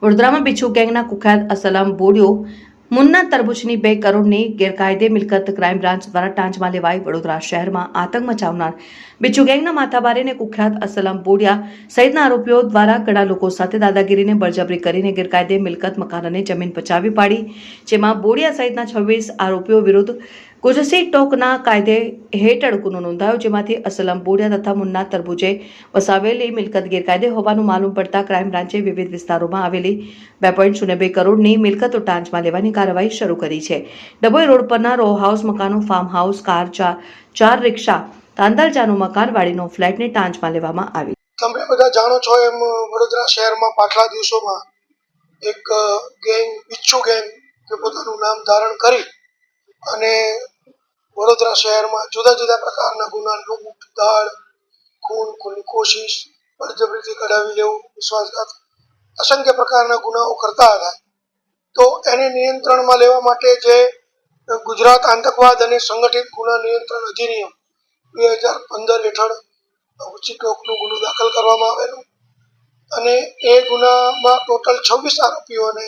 વડોદરામાં બિચ્છુ ગેંગના કુખ્યાત અસલમ બોડિયો મુન્ના તરબૂચની 2 કરોડની ગેરકાયદે મિલકત ક્રાઇમ બ્રાન્ચ દ્વારા ટાંચમાં લેવાઈ. વડોદરા શહેરમાં આતંક મચાવનાર બિચ્છુ ગેંગના માથાભારે અને કુખ્યાત અસલમ બોડિયા સહિતના આરોપીઓ દ્વારા ઘણા લોકો સાથે દાદાગીરીને બળજબરી કરીને ગેરકાયદે મિલકત મકાન અને જમીન પચાવી પાડી, જેમાં બોડિયા સહિતના 26 આરોપીઓ વિરુદ્ધ ગુજસી ટોકના કાયદે હેઠળ ગુનો નોંધાયો, જેમાંથી અસલમ બોડિયા તથા મુન્ના તરબૂચે વસાવેલી મિલકત ગેરકાયદે હોવાનું માલુમ પડતા ક્રાઇમ બ્રાન્ચે વિવિધ વિસ્તારોમાં આવેલી 2.02 કરોડની મિલકતો ટાંચમાં લેવાની કાર્યવાહી શરૂ કરી છે. ડભોઈ રોડ પરના રો હાઉસ મકાનો, ફાર્મ હાઉસ, કાર, ચાર રિક્ષા, તાંદલજાનું મકાન, વાડીનો ફ્લેટને ટાંચમાં લેવામાં આવી. તમે બધા જાણો છો એમ વડોદરા શહેરમાં પાછલા દિવસોમાં એક ગેંગ, બિચ્છુ ગેંગ, કે પોતાનું નામ ધારણ કરી અને વડોદરા શહેરમાં જુદા જુદા પ્રકારના ગુના, લૂંટ, દાળ, ખૂનની કોશિશ, બળજબરીથી કઢાવી લેવું, વિશ્વાસઘાત, અસંખ્ય પ્રકારના ગુનાઓ કરતા હતા. તો એને નિયંત્રણમાં લેવા માટે જે ગુજરાત આતંકવાદ અને સંગઠિત ગુના નિયંત્રણ અધિનિયમ 2015 હેઠળ ઊંચી ટોકનો ગુનો દાખલ કરવામાં આવેલો અને એ ગુનામાં ટોટલ 26 આરોપીઓને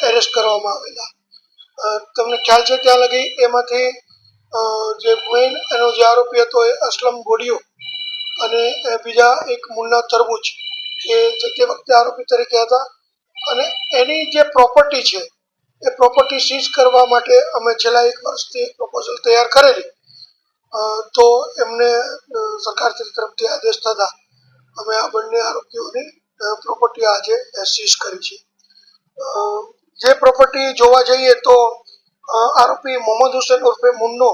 એરેસ્ટ કરવામાં આવેલા. તમને ખ્યાલ છે ત્યાં લગી એમાંથી જે મેઇન એનો જે આરોપી હતો એ અસલમ બોડિયો અને બીજા એક મુન્ના તરબૂચ, એ જે તે વખતે આરોપી તરીકે હતા. અને એની જે પ્રોપર્ટી છે એ પ્રોપર્ટી સીઝ કરવા માટે અમે છેલ્લા 1 વર્ષથી પ્રપોઝલ તૈયાર કરેલી. તો એમને સરકાર તરફથી આદેશ થતા અમે આ બંને આરોપીઓની પ્રોપર્ટી આજે સીઝ કરી છે. જે પ્રોપર્ટી જોવા જઈએ તો આરોપી મોહમ્મદ હુસેન ઉર્ફે મુન્નો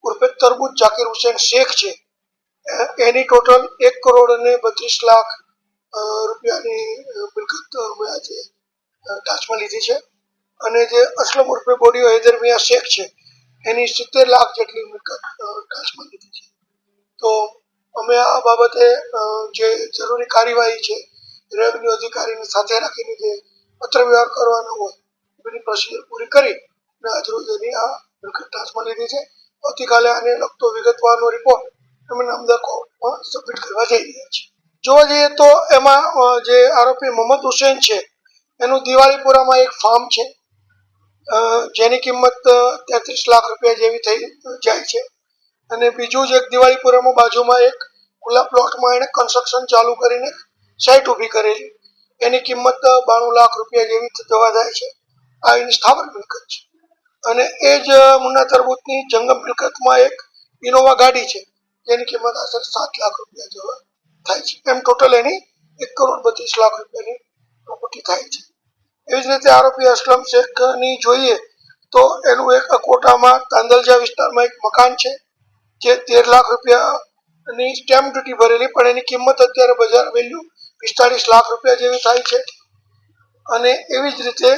ઉર્ફે તરબૂચ જાકીર હુસેન શેખ છે, એની ટોટલ 1 કરોડ અને 32 લાખ રૂપિયાની મિલકત અમે આજે ટાંચમાં લીધી છે. અને જે અસલમ ઉર્ફે બોડિયો હૈદર મિયા શેખ છે, એની 70 લાખ જેટલી મિલકત ટાંચમાં લીધી છે. તો અમે આ બાબતે જે જરૂરી કાર્યવાહી છે રેવન્યુ અધિકારીને સાથે રાખીને જે પત્ર વ્યવહાર કરવાનો હોય એની પ્રોસિજર પૂરી કરી અને આજરોજ એની આ મિલકત ટાંચમાં લીધી છે. આવતીકાલે આને લગતો વિગતવારનો રિપોર્ટ અમે નામદાર કોર્ટમાં સબમિટ કરવા જઈ રહ્યા છીએ. જોવા જઈએ તો એમાં જે આરોપી મોહમ્મદ હુસેન છે એનું દિવાળીપુરામાં એક ફાર્મ છે, જેની કિંમત 33 લાખ રૂપિયા જેવી થઈ જાય છે. અને બીજું જ એક દિવાળીપુરામાં બાજુમાં એક ખુલ્લા પ્લોટમાં એને કન્સ્ટ્રક્શન ચાલુ કરીને સાઇટ ઊભી કરેલી, એની કિંમત 92 લાખ રૂપિયા જેવી થવા જાય છે. આ એની સ્થાવર મિલકત છે. અને એ જ મુન્ના તરબૂચની જંગમ મિલકતમાં એક ઇનોવા ગાડી છે, જેની કિંમત આશરે 7 લાખ રૂપિયા જેવા થાય છે. એમ ટોટલ એની 1 કરોડ 32 લાખ રૂપિયાની પ્રોપર્ટી થાય છે. એવી જ રીતે આરોપી અસલમ શેખની જોઈએ તો એનું એક અકોટામાં તાંદલજા વિસ્તારમાં એક મકાન છે, જે 13 લાખ રૂપિયાની સ્ટેમ્પ ડ્યુટી ભરેલી, પણ એની કિંમત અત્યારે બજાર વેલ્યુ 45 લાખ રૂપિયા જેવી થાય છે. અને એવી જ રીતે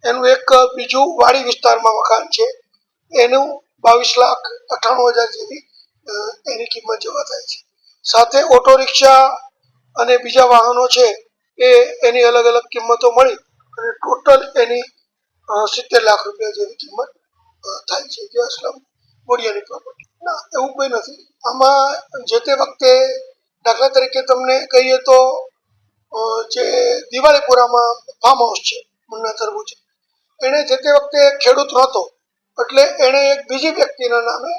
એનું એક બીજું વાડી વિસ્તારમાં મકાન છે, એનું 22,98,000 જેવી એની કિંમત જેવા થાય છે. સાથે ઓટો રિક્ષા અને બીજા વાહનો છે એ એની અલગ અલગ કિંમતો મળી અને ટોટલ એની 70 લાખ રૂપિયા જેવી કિંમત થાય છે, જે અસલમ બોડિયાની પ્રોપર્ટી. ના, એવું કોઈ નથી. આમાં જે તે વખતે દાખલા તરીકે તમને કહીએ તો જે દિવાળીપુરામાં ફાર્મ હાઉસ છે મુન્ના તરબૂચ, એણે જે તે વખતે ખેડૂત નહોતો એટલે એણે એક બીજી વ્યક્તિના નામે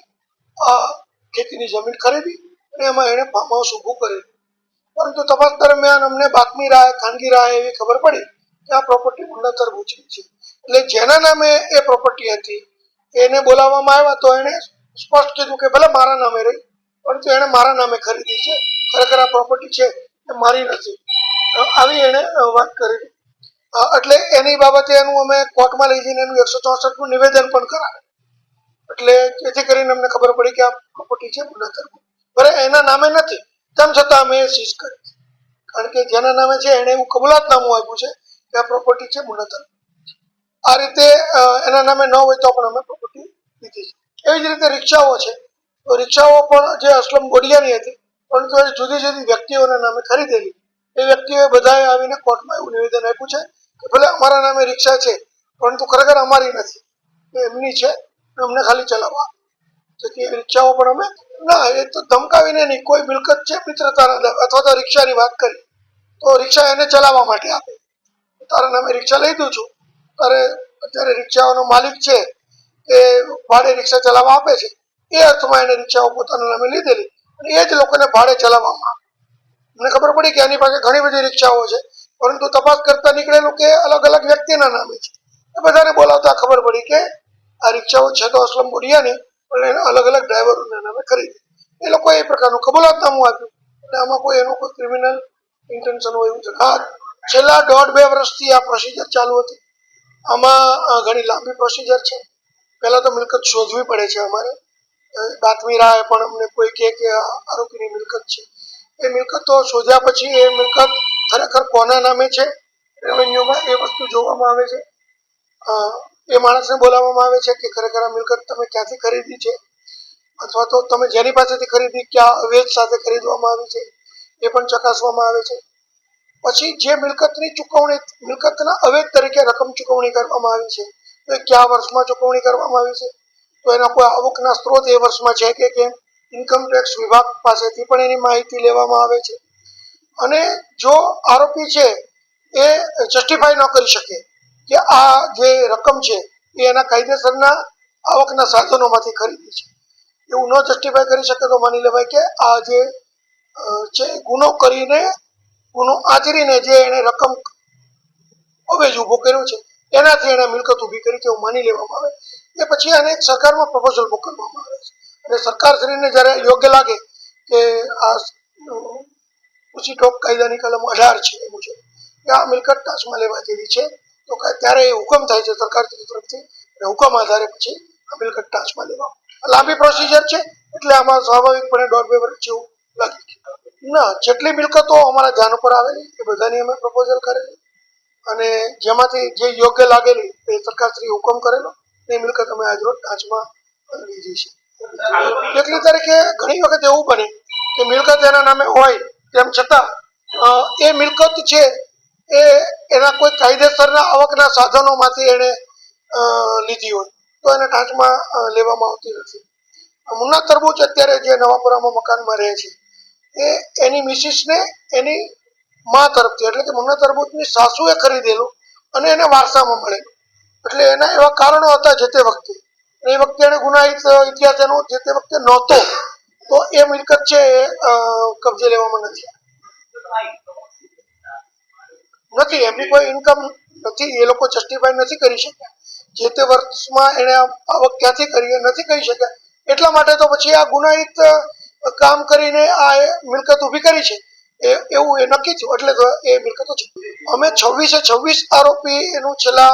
આ ખેતીની જમીન ખરીદી અને એમાં એણે ફાર્મ હાઉસ ઊભું કરેલું. પરંતુ તપાસ દરમિયાન અમને બાતમી રાહે, ખાનગી રાહે એવી ખબર પડી કે આ પ્રોપર્ટી મુન્ના તરબૂચની છે. એટલે જેના નામે એ પ્રોપર્ટી હતી એને બોલાવવામાં આવ્યા તો એણે સ્પષ્ટ કીધું કે ભલે મારા નામે રહી, પરંતુ એણે મારા નામે ખરીદી છે, ખરેખર આ પ્રોપર્ટી છે એ મારી નથી, આવી એણે વાત કરી. એટલે એની બાબતે એનું અમે કોર્ટમાં લઈ જઈને એનું 164નું નિવેદન પણ કરાવ્યું. એટલે જેથી કરીને અમને ખબર પડી કે આ પ્રોપર્ટી છે મુન્ના તરબૂચ, ભલે એના નામે નથી, તેમ છતાં અમે સીઝ કરી, કારણ કે જેના નામે છે એણે એવું કબૂલાતનામું આપ્યું છે કે આ પ્રોપર્ટી છે મુન્ના તરબૂચ. આ રીતે એના નામે ન હોય તો પણ અમે પ્રોપર્ટી લીધી છે. એવી જ રીતે રિક્ષાઓ છે, તો રિક્ષાઓ પણ જે અસલમ બોડિયાની હતી, પરંતુ એ જુદી જુદી વ્યક્તિઓના નામે ખરીદેલી. એ વ્યક્તિઓએ બધાએ આવીને કોર્ટમાં એવું નિવેદન આપ્યું છે કે ભલે અમારા નામે રિક્ષા છે પરંતુ ખરેખર અમારી નથી, એમની છે, અમને ખાલી ચલાવવા. જેથી એ રિક્ષાઓ પણ અમે ના, એ તો ધમકાવીને નહીં, કોઈ મિલકત છે મિત્રતાના અથવા તો રિક્ષાની વાત કરી તો રિક્ષા એને ચલાવવા માટે આપે, તારા નામે રિક્ષા લઈ દઉં છું, તારે અત્યારે રિક્ષાઓનો માલિક છે એ ભાડે રિક્ષા ચલાવવા આપે છે, એ અર્થમાં એને રિક્ષાઓ પોતાના નામે લીધેલી અને એ જ લોકોને ભાડે ચલાવવામાં આવે. મને ખબર પડી કે એની પાસે ઘણી બધી રિક્ષાઓ છે, પરંતુ તપાસ કરતા નીકળેલું કે અલગ અલગ વ્યક્તિના નામે છે. એ બધાને બોલાવતા ખબર પડી કે આ રિક્ષાઓ છે તો અસલમ બુડિયાની, પણ એને અલગ અલગ ડ્રાઈવરોના નામે ખરીદી. એ લોકોએ એ પ્રકારનું કબૂલાતનામું આપ્યું અને આમાં કોઈ એનું કોઈ ક્રિમિનલ ઇન્ટેન્શન હોય એવું છે. હા, છેલ્લા 1.5-2 વર્ષથી આ પ્રોસિજર ચાલુ હતી. આમાં ઘણી લાંબી પ્રોસિજર છે. પહેલા તો મિલકત શોધવી પડે છે અમારે. બાતમી રાહે પણ અમને કોઈ કહે કે આરોપીની મિલકત છે. એ મિલકતો શોધ્યા પછી એ મિલકત ખરેખર કોના નામે છે રેવન્યુમાં એ વસ્તુ જોવામાં આવે છે. એ માણસને બોલાવવામાં આવે છે કે ખરેખર આ મિલકત તમે ક્યાંથી ખરીદી છે, અથવા તો તમે જેની પાસેથી ખરીદી ક્યાં અવેજ સાથે ખરીદવામાં આવી છે એ પણ ચકાસવામાં આવે છે. પછી જે મિલકતની ચૂકવણી, મિલકતના અવેજ તરીકે રકમ ચૂકવણી કરવામાં આવી છે તો એ કયા વર્ષમાં ચૂકવણી કરવામાં આવી છે, તો એના કોઈ આવકના સ્ત્રોત એ વર્ષમાં છે કે કેમ, ઇન્કમ ટેક્સ વિભાગ પાસેથી પણ એની માહિતી લેવામાં આવે છે. અને જો આરોપી છે એ જસ્ટિફાઈ ન કરી શકે કે આ જે રકમ છે એ એના કાયદેસરના આવકના સાધનોમાંથી ખરીદી છે, એવું ન જસ્ટિફાઈ કરી શકે તો માની લેવાય કે આ જે છે ગુનો કરીને, ગુનો આચરીને જે એને રકમ અવેજ ઉભો કર્યો છે એનાથી એને મિલકત ઊભી કરી છે એવું માની લેવામાં આવે. એ પછી એને સરકારમાં પ્રપોઝલ મોકલવામાં આવે છે અને સરકારશ્રીને જ્યારે યોગ્ય લાગે કે આ ઉચી ટોક કાયદાની કલમ 18 છે એ મુજબ કે આ મિલકત ટાંચમાં લેવા જેવી છે, તો ત્યારે એ હુકમ થાય છે સરકાર તરફથી, હુકમ આધારે પછી આ મિલકત ટાંચમાં લેવા. લાંબી પ્રોસિજર છે એટલે આમાં સ્વાભાવિકપણે 1.5-2 વર્ષ જેવું લાગે. ના, જેટલી મિલકતો અમારા ધ્યાન ઉપર આવેલી એ બધાની અમે પ્રપોઝલ કરેલી અને જેમાંથી જે યોગ્ય લાગેલી એ સરકારશ્રી હુકમ કરેલો એ મિલકત અમે આજરોજ ટાંચમાં લીધી છે. એટલી તરીકે ઘણી વખત એવું બને કે મિલકત એના નામે હોય તેમ છતાં એ મિલકત છે એ એના કોઈ કાયદેસરના આવકના સાધનોમાંથી એને લીધી હોય તો એને ટાંચમાં લેવામાં આવતી નથી. મુન્ના તરબૂચ અત્યારે જે નવાપુરામાં મકાનમાં રહે છે એ એની મિસિસને એની મા તરફથી, એટલે કે મુન્ના તરબૂચની સાસુએ ખરીદેલું અને એને વારસામાં મળેલું. એટલે એના એવા કારણો હતા જે તે વખતે, એ વખતે એને ગુનાહિત ઇતિહાસ એનો જે તે વખતે નહોતો, તો એ મિલકત છે એ કબજે લેવામાં નથી. એમની કોઈ ઇન્કમ નથી, એ લોકો જસ્ટિફાઈ નથી કરી શક્યા. જે તે વર્ષમાં એને આવક ક્યાંથી કરી એ નથી કરી શક્યા, એટલા માટે તો પછી આ ગુનાહિત કામ કરીને આ મિલકત ઊભી કરી છે એવું એ નક્કી થયું, એટલે તો એ મિલકતો છે. અમે 26 આરોપી એનું છેલ્લા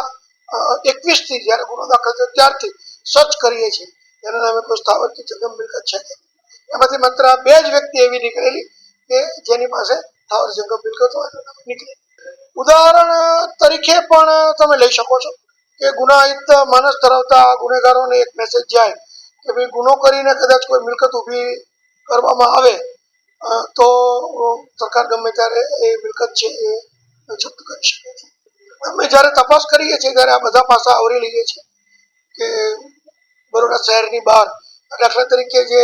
21 થી જયારે ગુનો દાખલ થયો ત્યારથી સર્ચ કરીએ છીએ એના નામે કોઈ સ્થાવર કે જંગમ મિલકત છે. એમાંથી માત્ર 2 જ વ્યક્તિ એવી નીકળેલી કે જેની પાસે સ્થાવર જંગમ મિલકતો નીકળી. ઉદાહરણ તરીકે પણ તમે લઈ શકો છો કે ગુનાહિત માનસ ધરાવતા ગુનેગારોને એક મેસેજ જાય કે ભાઈ ગુનો કરીને કદાચ કોઈ મિલકત ઊભી કરવામાં આવે તો સરકાર ગમે ત્યારે એ મિલકત છે એ જપ્ત કરી શકે છે. અમે જ્યારે તપાસ કરીએ છીએ ત્યારે આ બધા પાસા આવરી લઈએ છીએ કે બરોડા શહેરની બહાર, દાખલા તરીકે જે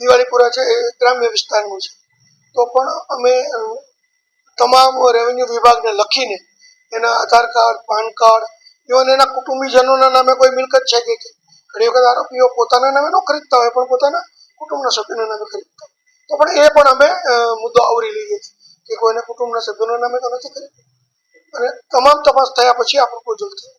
દિવાળીપુરા છે એ ગ્રામ્ય વિસ્તારનું છે, તો પણ અમે તમામ રેવન્યુ વિભાગને લખીને એના આધાર કાર્ડ, પાન કાર્ડ, ઇવન એના કુટુંબીજનોના નામે કોઈ મિલકત છે કે ઘણી વખત આરોપીઓ પોતાના નામે ન ખરીદતા હોય પણ પોતાના કુટુંબના સભ્યોના નામે ખરીદતા હોય, તો પણ એ પણ અમે મુદ્દો આવરી લઈએ છીએ કે કોઈને કુટુંબના સભ્યોના નામે તો નથી ખરીદતા અને તમામ તપાસ થયા પછી આ પ્રપોઝલ થયું.